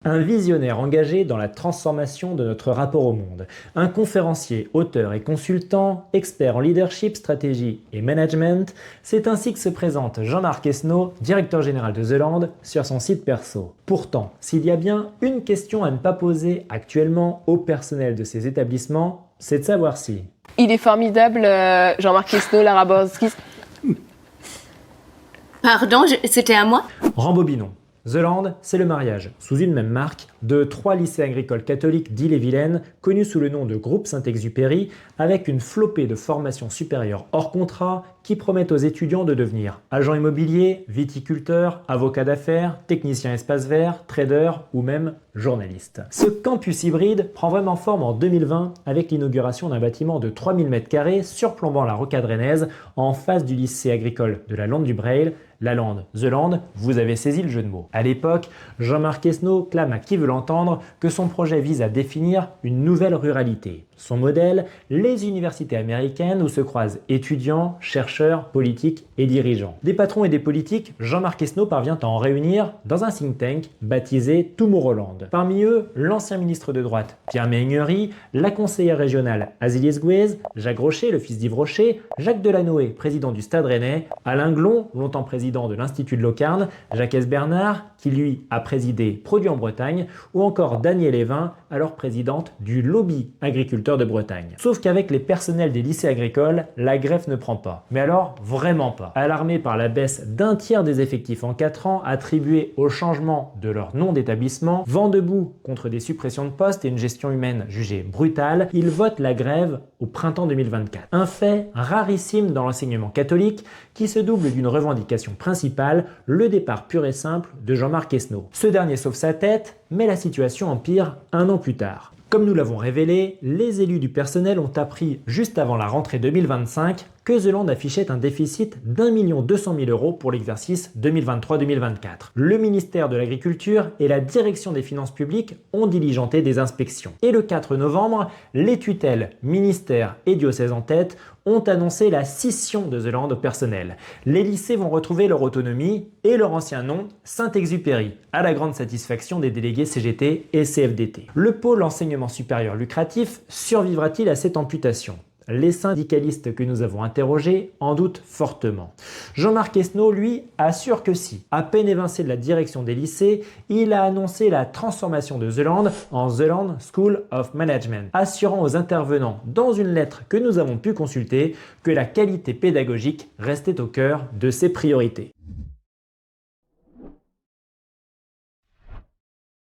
Un visionnaire engagé dans la transformation de notre rapport au monde. Un conférencier, auteur et consultant, expert en leadership, stratégie et management. C'est ainsi que se présente Jean-Marc Esnault, directeur général de The Land, sur son site perso. Pourtant, s'il y a bien une question à ne pas poser actuellement au personnel de ces établissements, c'est de savoir si... Il est formidable, Jean-Marc Esnault, Laraborski. Pardon, c'était à moi? Rembobinons. The Land, c'est le mariage, sous une même marque, de 3 lycées agricoles catholiques d'Ille-et-Vilaine, connus sous le nom de Groupe Saint-Exupéry, avec une flopée de formations supérieures hors contrat qui promettent aux étudiants de devenir agents immobiliers, viticulteurs, avocats d'affaires, techniciens espace vert, traders ou même journalistes. Ce campus hybride prend vraiment forme en 2020 avec l'inauguration d'un bâtiment de 3000 m² surplombant la rocade rennaise en face du lycée agricole de la Lande du Breil. La Lande, The Land, vous avez saisi le jeu de mots. À l'époque, Jean-Marc Esnault clame à qui veut l'entendre que son projet vise à définir une nouvelle ruralité. Son modèle, les universités américaines où se croisent étudiants, chercheurs, politiques et dirigeants. Des patrons et des politiques, Jean-Marc Esnault parvient à en réunir dans un think tank baptisé Tomorrowland. Parmi eux, l'ancien ministre de droite Pierre Méhaignerie, la conseillère régionale Azilie Esgouez, Jacques Rocher, le fils d'Yves Rocher, Jacques Delanoë, président du Stade Rennais, Alain Glon, longtemps président de l'Institut de Locarne, Jacques Bernard, qui lui a présidé Produits en Bretagne, ou encore Danielle Evin, alors présidente du lobby agriculteur de Bretagne. Sauf qu'avec les personnels des lycées agricoles, la greffe ne prend pas. Mais alors, vraiment pas. Alarmés par la baisse d'un tiers des effectifs en 4 ans attribués au changement de leur nom d'établissement, vent debout contre des suppressions de postes et une gestion humaine jugée brutale, ils votent la grève au printemps 2024. Un fait rarissime dans l'enseignement catholique qui se double d'une revendication principale, le départ pur et simple de Jean-Marc Esnault. Ce dernier sauve sa tête, mais la situation empire un an plus tard. Comme nous l'avons révélé, les élus du personnel ont appris juste avant la rentrée 2025 que The Land affichait un déficit d'1 200 000 € pour l'exercice 2023-2024. Le ministère de l'Agriculture et la Direction des Finances publiques ont diligenté des inspections. Et le 4 novembre, les tutelles, ministères et diocèses en tête ont annoncé la scission de The Land au personnel. Les lycées vont retrouver leur autonomie et leur ancien nom, Saint-Exupéry, à la grande satisfaction des délégués CGT et CFDT. Le pôle enseignement supérieur lucratif survivra-t-il à cette amputation ? Les syndicalistes que nous avons interrogés en doutent fortement. Jean-Marc Esnault, lui, assure que si. À peine évincé de la direction des lycées, il a annoncé la transformation de The Land en The Land School of Management, assurant aux intervenants dans une lettre que nous avons pu consulter que la qualité pédagogique restait au cœur de ses priorités.